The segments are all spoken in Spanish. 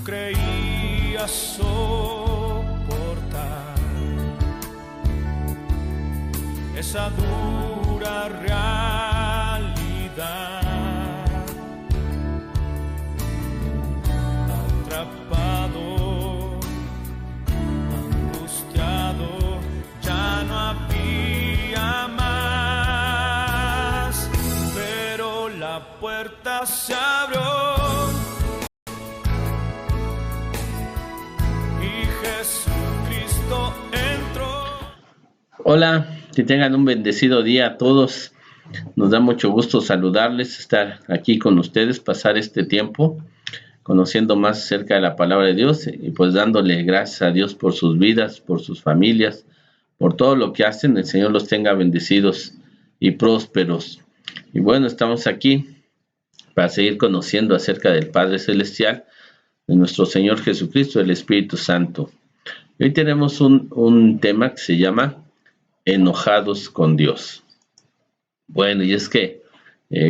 creía soportar esa dura realidad, atrapado, angustiado, ya no había más, pero la puerta se abrió. Hola, que tengan un bendecido día a todos. Nos da mucho gusto saludarles, estar aquí con ustedes, pasar este tiempo conociendo más acerca de la palabra de Dios y pues dándole gracias a Dios por sus vidas, por sus familias, por todo lo que hacen. El Señor los tenga bendecidos y prósperos. Y bueno, estamos aquí para seguir conociendo acerca del Padre Celestial, de nuestro Señor Jesucristo, el Espíritu Santo. Y hoy tenemos un tema que se llama enojados con Dios. Bueno, y es que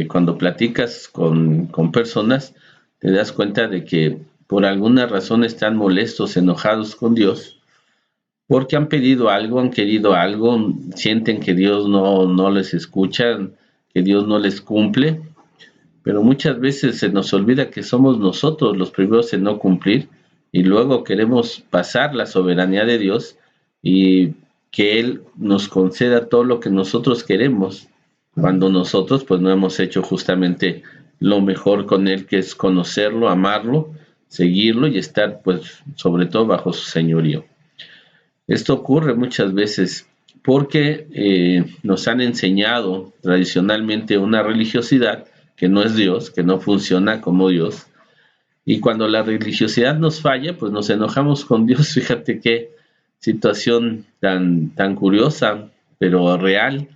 cuando platicas con personas, te das cuenta de que por alguna razón están molestos, enojados con Dios, porque han pedido algo, han querido algo, sienten que Dios no les escucha, que Dios no les cumple, pero muchas veces se nos olvida que somos nosotros los primeros en no cumplir, y luego queremos pasar la soberanía de Dios y que Él nos conceda todo lo que nosotros queremos, cuando nosotros pues no hemos hecho justamente lo mejor con Él, que es conocerlo, amarlo, seguirlo y estar pues sobre todo bajo su señorío. Esto ocurre muchas veces porque nos han enseñado tradicionalmente una religiosidad que no es Dios, que no funciona como Dios, y cuando la religiosidad nos falla, pues nos enojamos con Dios. Fíjate qué situación tan curiosa, pero real,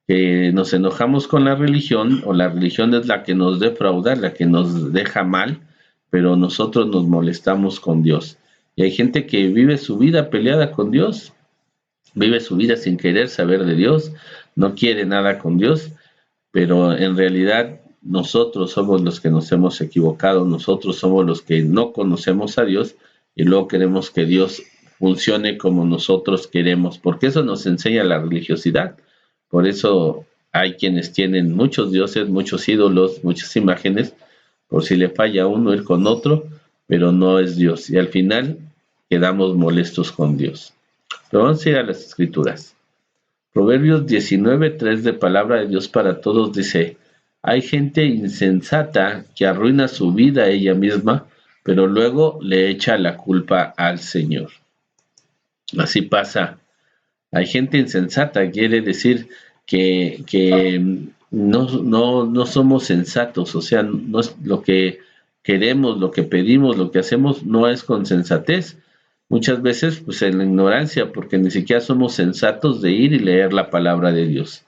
que nos enojamos con la religión, o la religión es la que nos defrauda, la que nos deja mal, pero nosotros nos molestamos con Dios. Y hay gente que vive su vida peleada con Dios, vive su vida sin querer saber de Dios, no quiere nada con Dios, pero en realidad nosotros somos los que nos hemos equivocado, nosotros somos los que no conocemos a Dios y luego queremos que Dios funcione como nosotros queremos, porque eso nos enseña la religiosidad. Por eso hay quienes tienen muchos dioses, muchos ídolos, muchas imágenes, por si le falla a uno ir con otro, pero no es Dios, y al final quedamos molestos con Dios. Pero vamos a ir a las Escrituras. Proverbios 19:3 de Palabra de Dios para Todos dice: hay gente insensata que arruina su vida ella misma, pero luego le echa la culpa al Señor. Así pasa. Hay gente insensata, quiere decir que no somos sensatos, o sea, no es lo que queremos, lo que pedimos, lo que hacemos, no es con sensatez. Muchas veces, pues en la ignorancia, porque ni siquiera somos sensatos de ir y leer la palabra de Dios.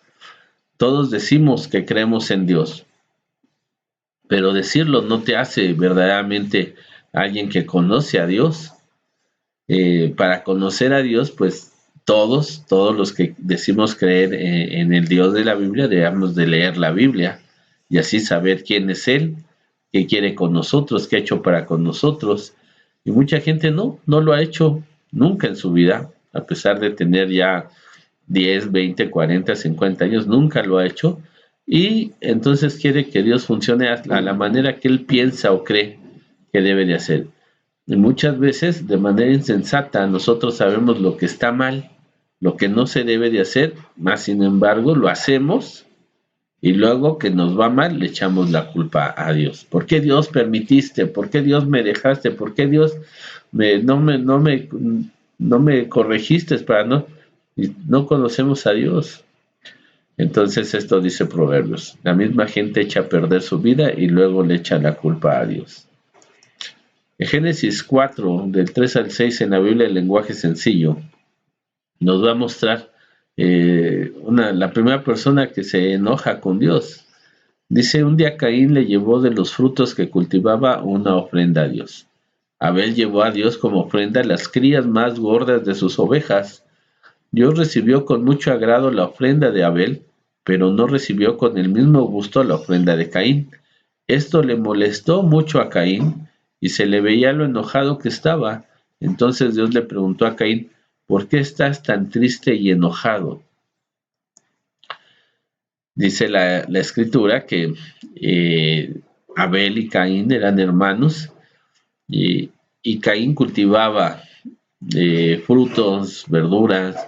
Todos decimos que creemos en Dios, pero decirlo no te hace verdaderamente alguien que conoce a Dios. Para conocer a Dios, pues todos los que decimos creer en el Dios de la Biblia, debemos de leer la Biblia y así saber quién es Él, qué quiere con nosotros, qué ha hecho para con nosotros. Y mucha gente no lo ha hecho nunca en su vida, a pesar de tener ya 10, 20, 40, 50 años, nunca lo ha hecho, y entonces quiere que Dios funcione a la manera que Él piensa o cree que debe de hacer. Y muchas veces, de manera insensata, nosotros sabemos lo que está mal, lo que no se debe de hacer, más sin embargo lo hacemos, y luego que nos va mal le echamos la culpa a Dios. ¿Por qué Dios permitiste? ¿Por qué Dios me dejaste? ¿Por qué Dios no me corregiste para no? Y no conocemos a Dios. Entonces esto dice Proverbios: la misma gente echa a perder su vida y luego le echa la culpa a Dios. En Génesis 4, del 3 al 6, en la Biblia el lenguaje sencillo, nos va a mostrar la primera persona que se enoja con Dios. Dice: un día Caín le llevó de los frutos que cultivaba una ofrenda a Dios. Abel llevó a Dios como ofrenda las crías más gordas de sus ovejas. Dios recibió con mucho agrado la ofrenda de Abel, pero no recibió con el mismo gusto la ofrenda de Caín. Esto le molestó mucho a Caín, y se le veía lo enojado que estaba. Entonces Dios le preguntó a Caín, ¿por qué estás tan triste y enojado? Dice la escritura que Abel y Caín eran hermanos y Caín cultivaba frutos, verduras,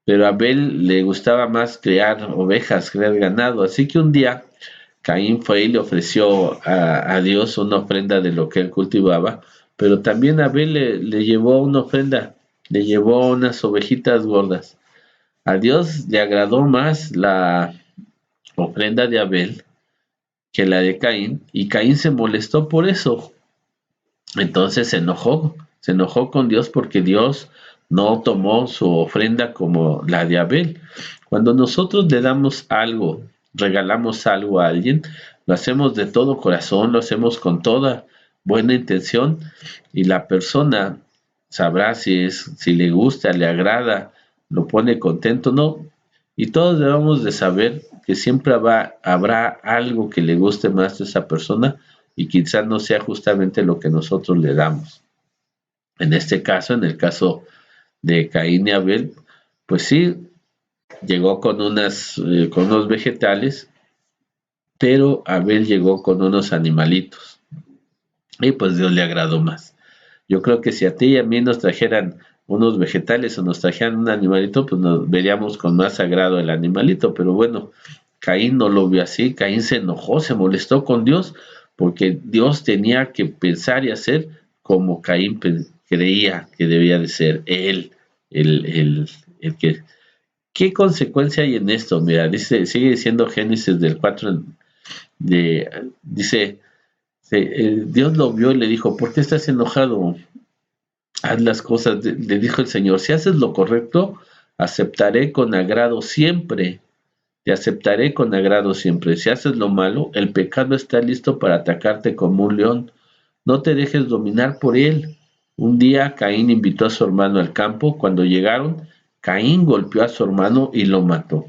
pero a Abel le gustaba más criar ovejas, criar ganado. Así que un día Caín fue y le ofreció a Dios una ofrenda de lo que él cultivaba, pero también Abel le llevó una ofrenda, le llevó unas ovejitas gordas. A Dios le agradó más la ofrenda de Abel que la de Caín, y Caín se molestó por eso. Entonces se enojó con Dios porque Dios no tomó su ofrenda como la de Abel. Cuando nosotros le damos algo, regalamos algo a alguien, lo hacemos de todo corazón, lo hacemos con toda buena intención, y la persona sabrá si le gusta, le agrada, lo pone contento, no. Y todos debemos de saber que siempre habrá algo que le guste más a esa persona y quizás no sea justamente lo que nosotros le damos. En este caso, en el caso de Caín y Abel, pues sí, llegó con unos vegetales, pero Abel llegó con unos animalitos. Y pues Dios le agradó más. Yo creo que si a ti y a mí nos trajeran unos vegetales o nos trajeran un animalito, pues nos veríamos con más agrado el animalito. Pero bueno, Caín no lo vio así. Caín se enojó, se molestó con Dios, porque Dios tenía que pensar y hacer como Caín creía que debía de ser él, el que... ¿Qué consecuencia hay en esto? Mira, sigue diciendo Génesis del 4, dice, Dios lo vio y le dijo, ¿por qué estás enojado? Haz las cosas, le dijo el Señor, si haces lo correcto, aceptaré con agrado siempre, te aceptaré con agrado siempre. Si haces lo malo, el pecado está listo para atacarte como un león. No te dejes dominar por él. Un día Caín invitó a su hermano al campo. Cuando llegaron, Caín golpeó a su hermano y lo mató.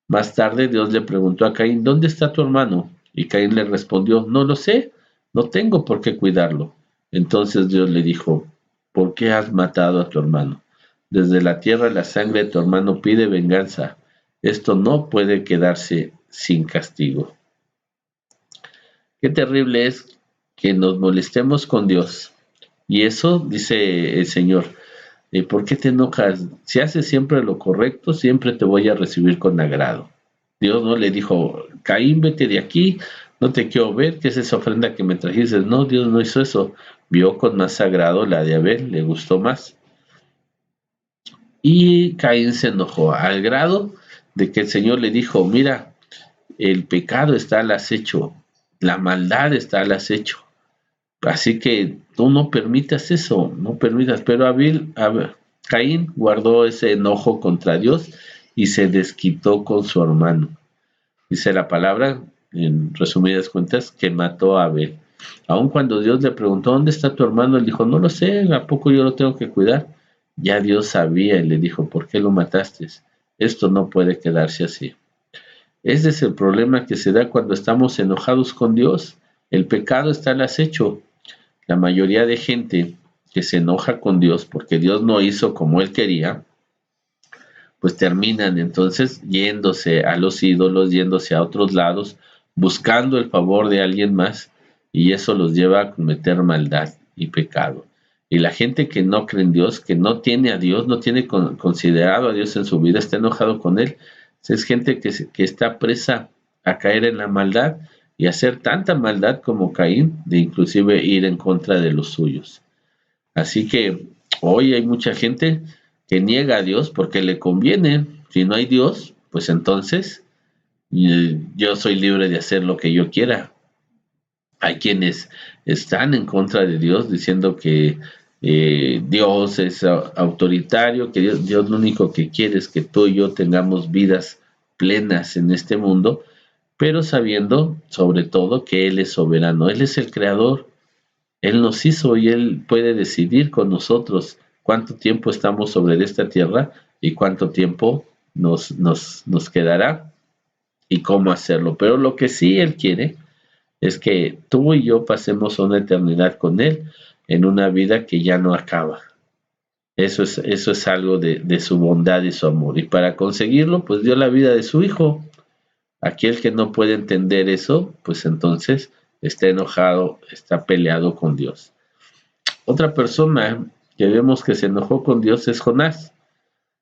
Más tarde Dios le preguntó a Caín, ¿dónde está tu hermano? Y Caín le respondió, no lo sé, no tengo por qué cuidarlo. Entonces Dios le dijo, ¿por qué has matado a tu hermano? Desde la tierra la sangre de tu hermano pide venganza. Esto no puede quedarse sin castigo. Qué terrible es que nos molestemos con Dios. Y eso, dice el Señor, ¿por qué te enojas? Si haces siempre lo correcto, siempre te voy a recibir con agrado. Dios no le dijo, Caín, vete de aquí, no te quiero ver, ¿qué es esa ofrenda que me trajiste? No, Dios no hizo eso. Vio con más agrado la de Abel, le gustó más. Y Caín se enojó al grado de que el Señor le dijo, mira, el pecado está al acecho, la maldad está al acecho. Así que tú no permitas eso, no permitas. Pero Caín guardó ese enojo contra Dios y se desquitó con su hermano. Dice la palabra, en resumidas cuentas, que mató a Abel. Aun cuando Dios le preguntó, ¿dónde está tu hermano? Él dijo, no lo sé, ¿a poco yo lo tengo que cuidar? Ya Dios sabía y le dijo, ¿por qué lo mataste? Esto no puede quedarse así. Ese es el problema que se da cuando estamos enojados con Dios. El pecado está al acecho. La mayoría de gente que se enoja con Dios porque Dios no hizo como Él quería, pues terminan entonces yéndose a los ídolos, yéndose a otros lados, buscando el favor de alguien más, y eso los lleva a cometer maldad y pecado. Y la gente que no cree en Dios, que no tiene a Dios, no tiene considerado a Dios en su vida, está enojado con Él, es gente que está presa a caer en la maldad y hacer tanta maldad como Caín, de inclusive ir en contra de los suyos. Así que hoy hay mucha gente que niega a Dios porque le conviene. Si no hay Dios, pues entonces yo soy libre de hacer lo que yo quiera. Hay quienes están en contra de Dios diciendo que Dios es autoritario, que Dios lo único que quiere es que tú y yo tengamos vidas plenas en este mundo, pero sabiendo sobre todo que Él es soberano, Él es el creador, Él nos hizo y Él puede decidir con nosotros cuánto tiempo estamos sobre esta tierra y cuánto tiempo nos quedará y cómo hacerlo. Pero lo que sí Él quiere es que tú y yo pasemos una eternidad con Él en una vida que ya no acaba. Eso es algo de su bondad y su amor. Y para conseguirlo, pues dio la vida de su hijo. Aquel que no puede entender eso, pues entonces está enojado, está peleado con Dios. Otra persona que vemos que se enojó con Dios es Jonás.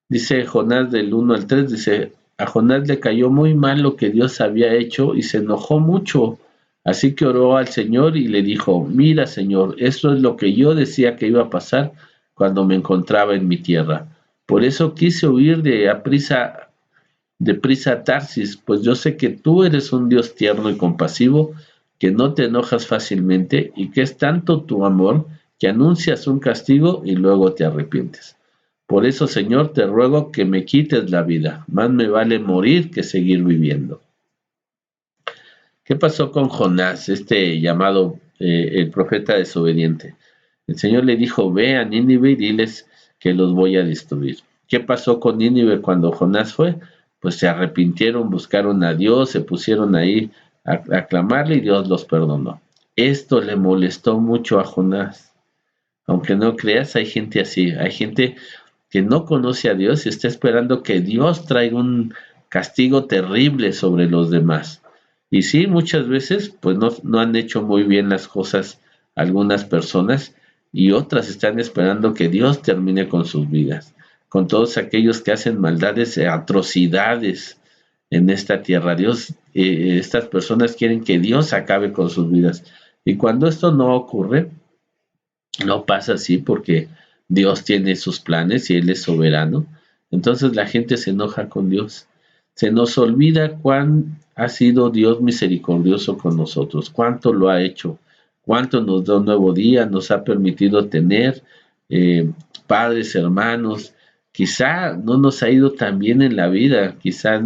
Dice Jonás del 1 al 3, dice, a Jonás le cayó muy mal lo que Dios había hecho y se enojó mucho. Así que oró al Señor y le dijo, mira Señor, esto es lo que yo decía que iba a pasar cuando me encontraba en mi tierra. Por eso quise huir deprisa a Tarsis, pues yo sé que tú eres un Dios tierno y compasivo, que no te enojas fácilmente y que es tanto tu amor que anuncias un castigo y luego te arrepientes. Por eso, Señor, te ruego que me quites la vida, más me vale morir que seguir viviendo. ¿Qué pasó con Jonás, este llamado el profeta desobediente? El Señor le dijo, ve a Nínive y diles que los voy a destruir. ¿Qué pasó con Nínive cuando Jonás fue? Pues se arrepintieron, buscaron a Dios, se pusieron ahí a clamarle y Dios los perdonó. Esto le molestó mucho a Jonás. Aunque no creas, hay gente así, hay gente que no conoce a Dios y está esperando que Dios traiga un castigo terrible sobre los demás. Y sí, muchas veces pues no han hecho muy bien las cosas algunas personas y otras están esperando que Dios termine con sus vidas, con todos aquellos que hacen maldades, atrocidades en esta tierra. Estas personas quieren que Dios acabe con sus vidas. Y cuando esto no ocurre, no pasa así porque Dios tiene sus planes y Él es soberano. Entonces la gente se enoja con Dios. Se nos olvida cuán ha sido Dios misericordioso con nosotros, cuánto lo ha hecho, cuánto nos da un nuevo día, nos ha permitido tener padres, hermanos. Quizá no nos ha ido tan bien en la vida, quizá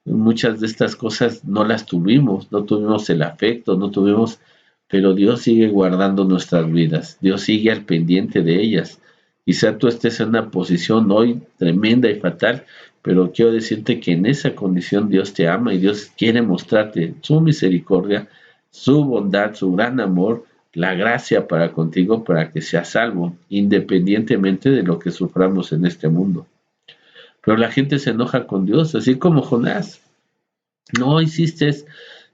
muchas de estas cosas no las tuvimos, no tuvimos el afecto, no tuvimos, pero Dios sigue guardando nuestras vidas, Dios sigue al pendiente de ellas. Quizá tú estés en una posición hoy tremenda y fatal, pero quiero decirte que en esa condición Dios te ama y Dios quiere mostrarte su misericordia, su bondad, su gran amor, la gracia para contigo, para que seas salvo, independientemente de lo que suframos en este mundo. Pero la gente se enoja con Dios, así como Jonás. No hiciste,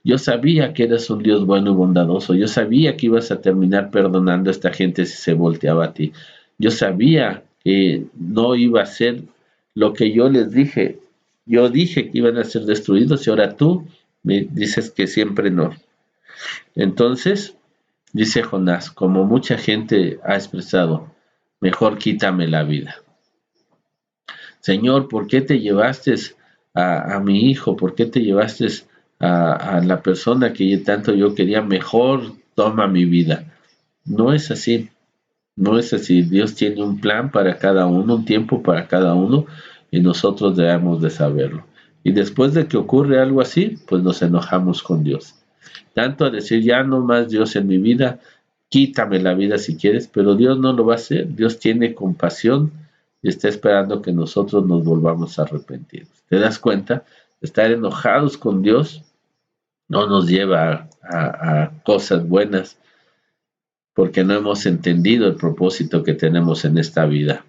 yo sabía que eras un Dios bueno y bondadoso, yo sabía que ibas a terminar perdonando a esta gente si se volteaba a ti. Yo sabía que no iba a ser lo que yo les dije. Yo dije que iban a ser destruidos y ahora tú me dices que siempre no. Entonces, dice Jonás, como mucha gente ha expresado, mejor quítame la vida. Señor, ¿por qué te llevaste a mi hijo? ¿Por qué te llevaste a la persona que tanto yo quería? Mejor toma mi vida. No es así, no es así. Dios tiene un plan para cada uno, un tiempo para cada uno, y nosotros debemos de saberlo. Y después de que ocurre algo así, pues nos enojamos con Dios. Tanto a decir, ya no más Dios en mi vida, quítame la vida si quieres, pero Dios no lo va a hacer. Dios tiene compasión y está esperando que nosotros nos volvamos a arrepentir. ¿Te das cuenta? Estar enojados con Dios no nos lleva a cosas buenas, porque no hemos entendido el propósito que tenemos en esta vida.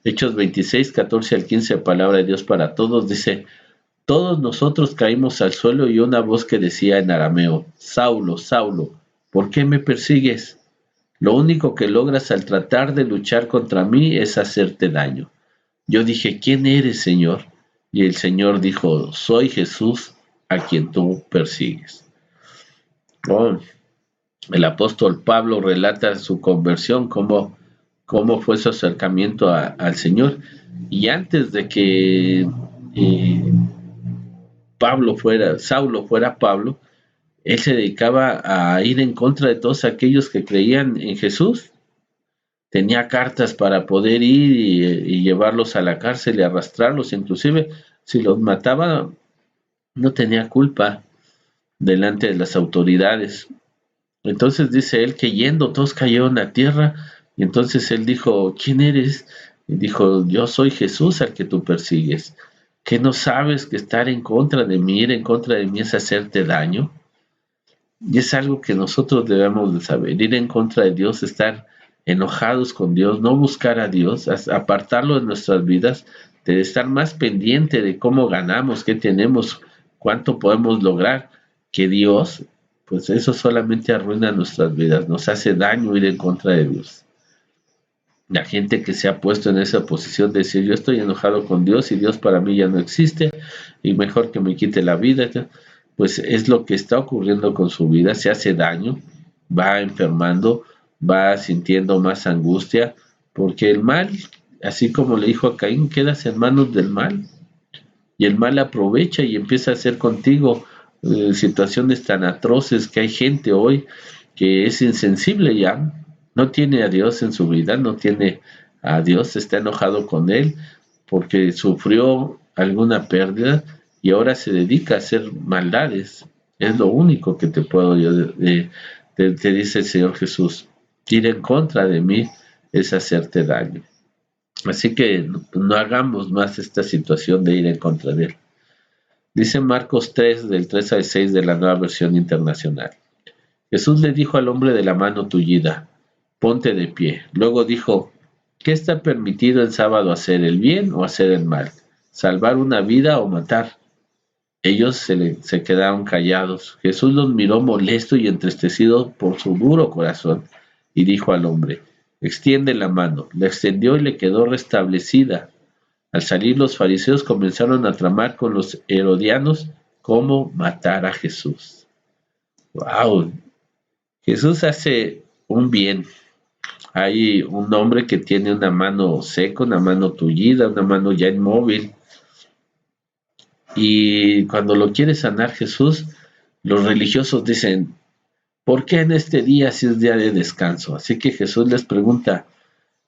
Hechos 26, 14 al 15, palabra de Dios para todos, dice, todos nosotros caímos al suelo y una voz que decía en arameo, Saulo, Saulo, ¿por qué me persigues? Lo único que logras al tratar de luchar contra mí es hacerte daño. Yo dije, ¿quién eres, Señor? Y el Señor dijo, soy Jesús a quien tú persigues. Oh, el apóstol Pablo relata su conversión, cómo fue su acercamiento al Señor. Y antes de que Saulo fuera Pablo, él se dedicaba a ir en contra de todos aquellos que creían en Jesús. Tenía cartas para poder ir y llevarlos a la cárcel y arrastrarlos, inclusive si los mataba, no tenía culpa delante de las autoridades. Entonces dice él que yendo todos cayeron a tierra y entonces él dijo, ¿quién eres? Y dijo, yo soy Jesús al que tú persigues. ¿Qué no sabes que estar en contra de mí, ir en contra de mí es hacerte daño? Y es algo que nosotros debemos de saber, ir en contra de Dios, estar enojados con Dios, no buscar a Dios, apartarlo de nuestras vidas, de estar más pendiente de cómo ganamos, qué tenemos, cuánto podemos lograr, que Dios, pues eso solamente arruina nuestras vidas, nos hace daño ir en contra de Dios. La gente que se ha puesto en esa posición de decir, yo estoy enojado con Dios y Dios para mí ya no existe y mejor que me quite la vida, pues es lo que está ocurriendo con su vida, se hace daño, va enfermando, va sintiendo más angustia, porque el mal, así como le dijo a Caín, quedas en manos del mal, y el mal aprovecha y empieza a hacer contigo situaciones tan atroces que hay gente hoy que es insensible ya, no tiene a Dios en su vida, no tiene a Dios, está enojado con él porque sufrió alguna pérdida y ahora se dedica a hacer maldades. Es lo único que te puedo yo, te dice el Señor Jesús, ir en contra de mí es hacerte daño. Así que no hagamos más esta situación de ir en contra de él. Dice Marcos 3, del 3 al 6 de la Nueva Versión Internacional. Jesús le dijo al hombre de la mano tullida, ponte de pie. Luego dijo, ¿qué está permitido el sábado hacer, el bien o hacer el mal? ¿Salvar una vida o matar? Ellos se quedaron callados. Jesús los miró molesto y entristecido por su duro corazón y dijo al hombre, extiende la mano. La extendió y le quedó restablecida. Al salir los fariseos comenzaron a tramar con los herodianos cómo matar a Jesús. ¡Wow! Jesús hace un bien. Hay un hombre que tiene una mano seca, una mano tullida, una mano ya inmóvil. Y cuando lo quiere sanar Jesús, los religiosos dicen, ¿por qué en este día si es día de descanso? Así que Jesús les pregunta,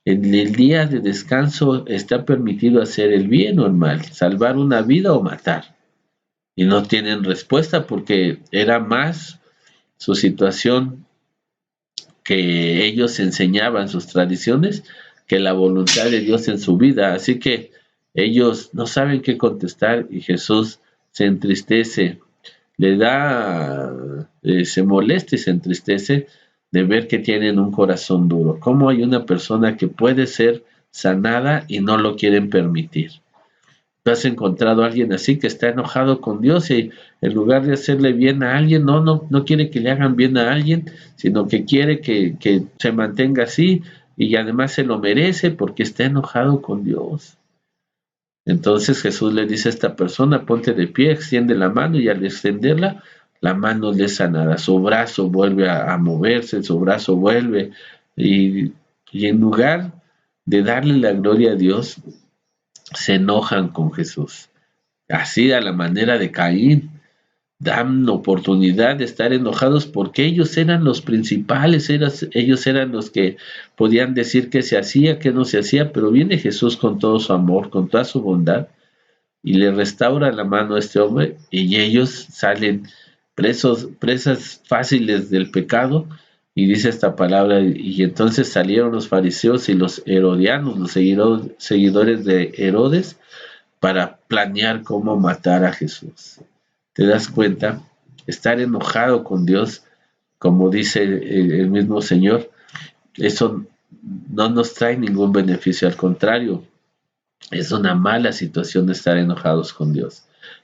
¿en el día de descanso está permitido hacer el bien o el mal? ¿Salvar una vida o matar? Y no tienen respuesta porque era más su situación que ellos enseñaban, sus tradiciones, que la voluntad de Dios en su vida. Así que ellos no saben qué contestar y Jesús se entristece, le da, se molesta y se entristece de ver que tienen un corazón duro. ¿Cómo hay una persona que puede ser sanada y no lo quieren permitir? ¿Tú has encontrado a alguien así que está enojado con Dios y en lugar de hacerle bien a alguien, no quiere que le hagan bien a alguien, sino que quiere que se mantenga así y además se lo merece porque está enojado con Dios? Entonces Jesús le dice a esta persona, ponte de pie, extiende la mano y al extenderla, la mano le es sanada, su brazo vuelve a moverse, su brazo vuelve y en lugar de darle la gloria a Dios, se enojan con Jesús. Así a la manera de Caín, dan oportunidad de estar enojados porque ellos eran los principales, ellos eran los que podían decir qué se hacía, qué no se hacía, pero viene Jesús con todo su amor, con toda su bondad y le restaura la mano a este hombre y ellos salen presas fáciles del pecado y dice esta palabra y entonces salieron los fariseos y los herodianos, los seguidores de Herodes para planear cómo matar a Jesús. ¿Te das cuenta? Estar enojado con Dios, como dice el mismo Señor, eso no nos trae ningún beneficio, al contrario, es una mala situación estar enojados con Dios.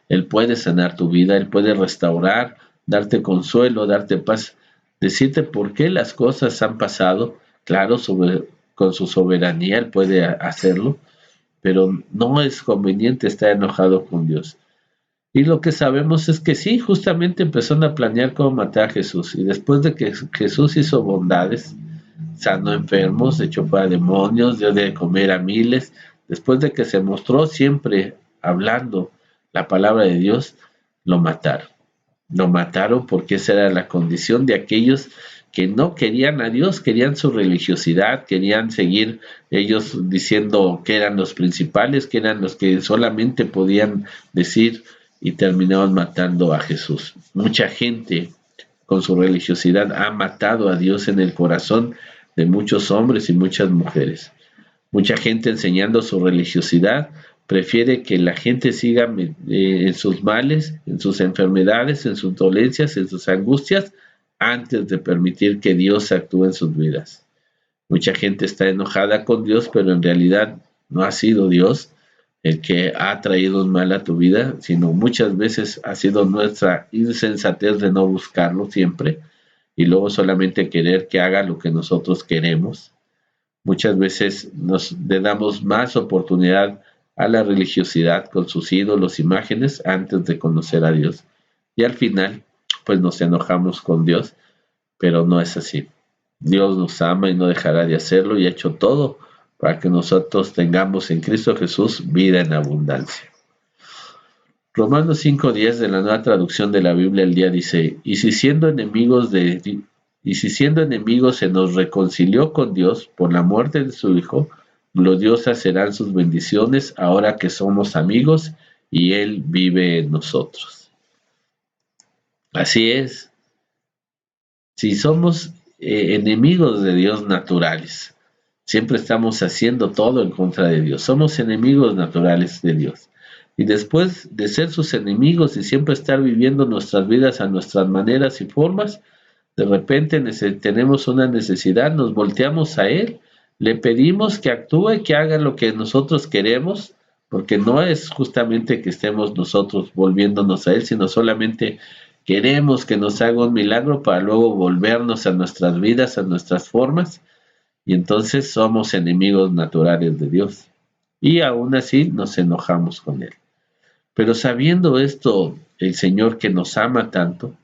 Él puede sanar tu vida, Él puede restaurar, darte consuelo, darte paz, decirte por qué las cosas han pasado, claro, con su soberanía Él puede hacerlo, pero no es conveniente estar enojado con Dios. Y lo que sabemos es que sí, justamente empezaron a planear cómo matar a Jesús. Y después de que Jesús hizo bondades, sanó enfermos, echó fuera demonios, dio de comer a miles, después de que se mostró siempre hablando la palabra de Dios, lo mataron. Lo mataron porque esa era la condición de aquellos que no querían a Dios, querían su religiosidad, querían seguir ellos diciendo que eran los principales, que eran los que solamente podían decir y terminaron matando a Jesús. Mucha gente con su religiosidad ha matado a Dios en el corazón de muchos hombres y muchas mujeres. Mucha gente enseñando su religiosidad prefiere que la gente siga en sus males, en sus enfermedades, en sus dolencias, en sus angustias, antes de permitir que Dios actúe en sus vidas. Mucha gente está enojada con Dios, pero en realidad no ha sido Dios el que ha traído un mal a tu vida, sino muchas veces ha sido nuestra insensatez de no buscarlo siempre y luego solamente querer que haga lo que nosotros queremos. Muchas veces le damos más oportunidad a la religiosidad con sus ídolos, imágenes, antes de conocer a Dios. Y al final, pues nos enojamos con Dios, pero no es así. Dios nos ama y no dejará de hacerlo y ha hecho todo para que nosotros tengamos en Cristo Jesús vida en abundancia. Romanos 5:10 de la Nueva Traducción de la Biblia al día dice, y si siendo enemigos se nos reconcilió con Dios por la muerte de su Hijo, gloriosas serán sus bendiciones ahora que somos amigos y Él vive en nosotros. Así es. Si somos enemigos de Dios naturales, siempre estamos haciendo todo en contra de Dios. Somos enemigos naturales de Dios. Y después de ser sus enemigos y siempre estar viviendo nuestras vidas a nuestras maneras y formas, de repente tenemos una necesidad, nos volteamos a Él, le pedimos que actúe, que haga lo que nosotros queremos, porque no es justamente que estemos nosotros volviéndonos a Él, sino solamente queremos que nos haga un milagro para luego volvernos a nuestras vidas, a nuestras formas, y entonces somos enemigos naturales de Dios. Y aún así nos enojamos con Él. Pero sabiendo esto, el Señor que nos ama tanto,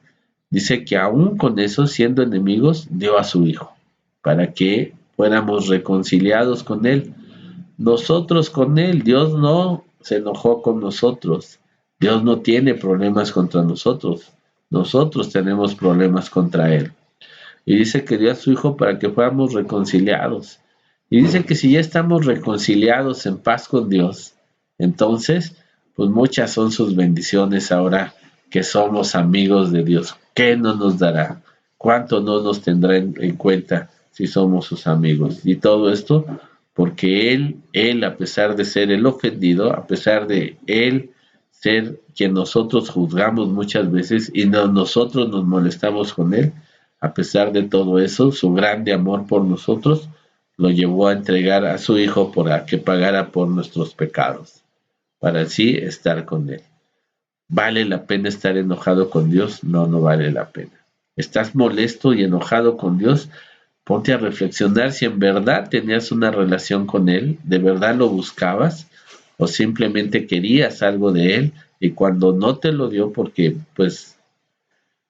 dice que aún con eso, siendo enemigos, dio a su Hijo, para que fuéramos reconciliados con Él. Nosotros con Él, Dios no se enojó con nosotros. Dios no tiene problemas contra nosotros. Nosotros tenemos problemas contra Él. Y dice que dio a su Hijo para que fuéramos reconciliados. Y dice que si ya estamos reconciliados en paz con Dios, entonces, pues muchas son sus bendiciones ahora que somos amigos de Dios. ¿Qué no nos dará? ¿Cuánto no nos tendrá en cuenta si somos sus amigos? Y todo esto porque Él, a pesar de ser el ofendido, a pesar de Él ser quien nosotros juzgamos muchas veces y nosotros nos molestamos con Él, a pesar de todo eso, su grande amor por nosotros lo llevó a entregar a su Hijo para que pagara por nuestros pecados, para así estar con Él. ¿Vale la pena estar enojado con Dios? No, no vale la pena. ¿Estás molesto y enojado con Dios? Ponte a reflexionar si en verdad tenías una relación con Él, de verdad lo buscabas o simplemente querías algo de Él y cuando no te lo dio porque pues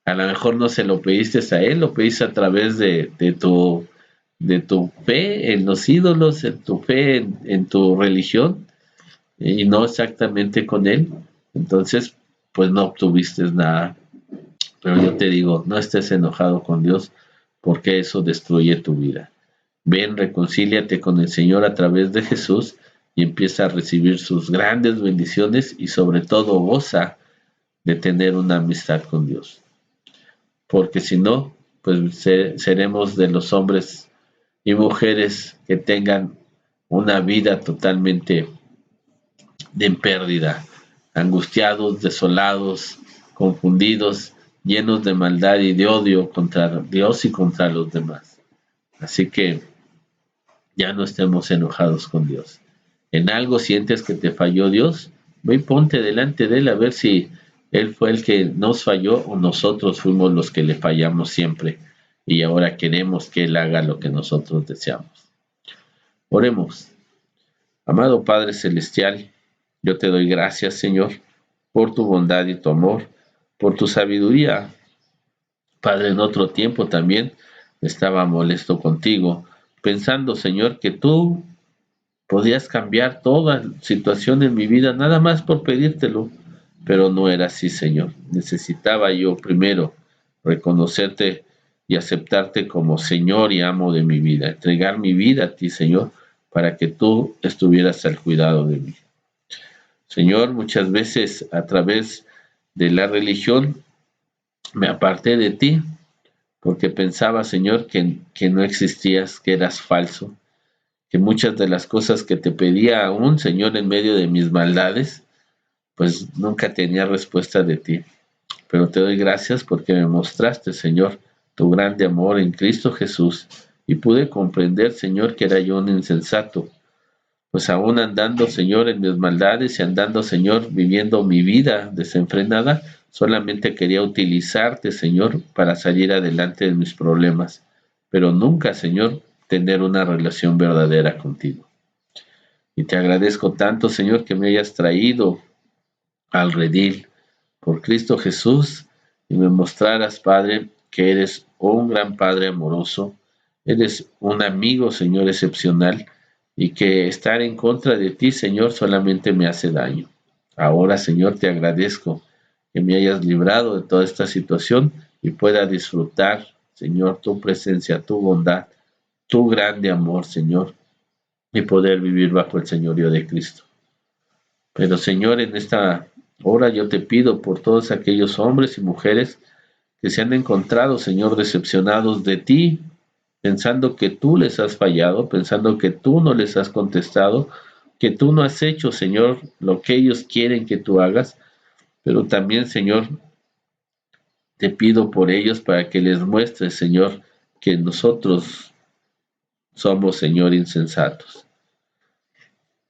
a lo mejor no se lo pediste a Él, lo pediste a través de tu fe en los ídolos, en tu fe en tu religión y no exactamente con Él, entonces pues no obtuviste nada. Pero yo te digo, no estés enojado con Dios porque eso destruye tu vida. Ven, reconcíliate con el Señor a través de Jesús y empieza a recibir sus grandes bendiciones y sobre todo goza de tener una amistad con Dios. Porque si no, pues seremos de los hombres y mujeres que tengan una vida totalmente en pérdida, angustiados, desolados, confundidos, llenos de maldad y de odio contra Dios y contra los demás. Así que ya no estemos enojados con Dios. En algo sientes que te falló Dios, ve y ponte delante de Él a ver si Él fue el que nos falló o nosotros fuimos los que le fallamos siempre y ahora queremos que Él haga lo que nosotros deseamos. Oremos. Amado Padre Celestial, yo te doy gracias, Señor, por tu bondad y tu amor, por tu sabiduría. Padre, en otro tiempo también estaba molesto contigo, pensando, Señor, que tú podías cambiar toda situación en mi vida, nada más por pedírtelo, pero no era así, Señor. Necesitaba yo primero reconocerte y aceptarte como Señor y amo de mi vida, entregar mi vida a ti, Señor, para que tú estuvieras al cuidado de mí. Señor, muchas veces a través de la religión me aparté de ti porque pensaba, Señor, que no existías, que eras falso, que muchas de las cosas que te pedía aún, Señor, en medio de mis maldades, pues nunca tenía respuesta de ti. Pero te doy gracias porque me mostraste, Señor, tu grande amor en Cristo Jesús, y pude comprender, Señor, que era yo un insensato, pues aún andando, Señor, en mis maldades y andando, Señor, viviendo mi vida desenfrenada, solamente quería utilizarte, Señor, para salir adelante de mis problemas, pero nunca, Señor, tener una relación verdadera contigo. Y te agradezco tanto, Señor, que me hayas traído al redil por Cristo Jesús y me mostraras, Padre, que eres un gran Padre amoroso, eres un amigo, Señor, excepcional, y que estar en contra de ti, Señor, solamente me hace daño. Ahora, Señor, te agradezco que me hayas librado de toda esta situación y pueda disfrutar, Señor, tu presencia, tu bondad, tu grande amor, Señor, y poder vivir bajo el señorío de Cristo. Pero, Señor, en esta hora yo te pido por todos aquellos hombres y mujeres que se han encontrado, Señor, decepcionados de ti, pensando que tú les has fallado, pensando que tú no les has contestado, que tú no has hecho, Señor, lo que ellos quieren que tú hagas, pero también, Señor, te pido por ellos para que les muestres, Señor, que nosotros somos, Señor, insensatos,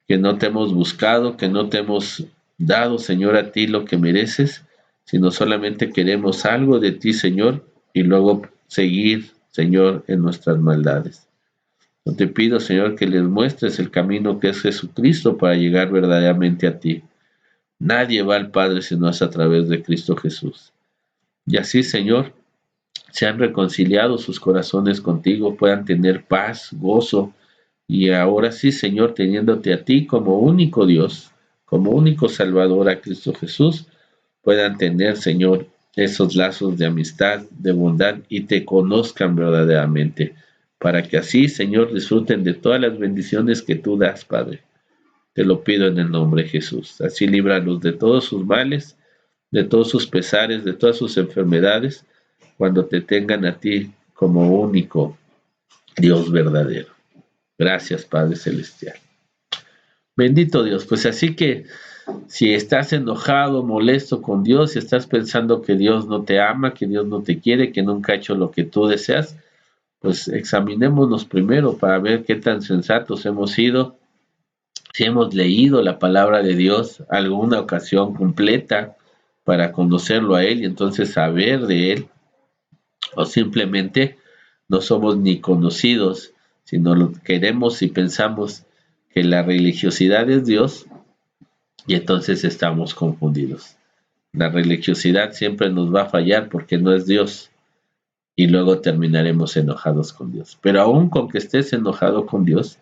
que no te hemos buscado, que no te hemos dado, Señor, a ti lo que mereces, sino solamente queremos algo de ti, Señor, y luego seguir, Señor, en nuestras maldades. Yo te pido, Señor, que les muestres el camino que es Jesucristo para llegar verdaderamente a ti. Nadie va al Padre si no es a través de Cristo Jesús. Y así, Señor, sean reconciliados sus corazones contigo, puedan tener paz, gozo, y ahora sí, Señor, teniéndote a ti como único Dios, como único Salvador a Cristo Jesús, puedan tener, Señor, esos lazos de amistad, de bondad, y te conozcan verdaderamente, para que así, Señor, disfruten de todas las bendiciones que tú das, Padre. Te lo pido en el nombre de Jesús. Así líbralos de todos sus males, de todos sus pesares, de todas sus enfermedades, cuando te tengan a ti como único Dios verdadero. Gracias, Padre Celestial. Bendito Dios. Pues así que si estás enojado, molesto con Dios, si estás pensando que Dios no te ama, que Dios no te quiere, que nunca ha hecho lo que tú deseas, pues examinémonos primero para ver qué tan sensatos hemos sido, si hemos leído la palabra de Dios alguna ocasión completa para conocerlo a Él y entonces saber de Él, o simplemente no somos ni conocidos, sino lo queremos y pensamos que la religiosidad es Dios, y entonces estamos confundidos. La religiosidad siempre nos va a fallar porque no es Dios, y luego terminaremos enojados con Dios. Pero aún con que estés enojado con Dios,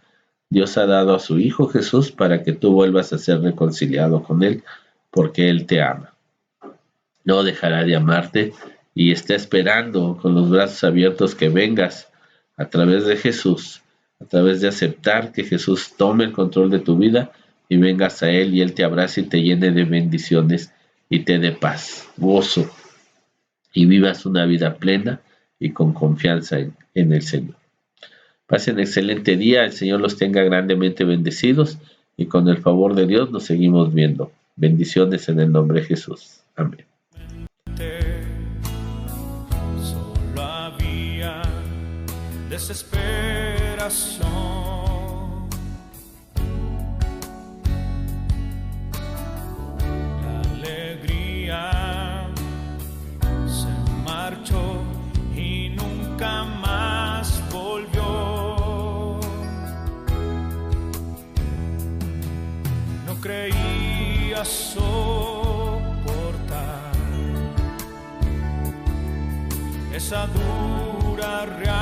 Dios ha dado a su Hijo Jesús para que tú vuelvas a ser reconciliado con Él, porque Él te ama. No dejará de amarte y está esperando con los brazos abiertos que vengas a través de Jesús, a través de aceptar que Jesús tome el control de tu vida y vengas a Él y Él te abrace y te llene de bendiciones y te dé paz, gozo, y vivas una vida plena y con confianza en el Señor. Pasen excelente día, el Señor los tenga grandemente bendecidos y con el favor de Dios nos seguimos viendo. Bendiciones en el nombre de Jesús. Amén. Solo había desesperación. La alegría se marchó y nunca más volvió. No creía soportar esa dura realidad.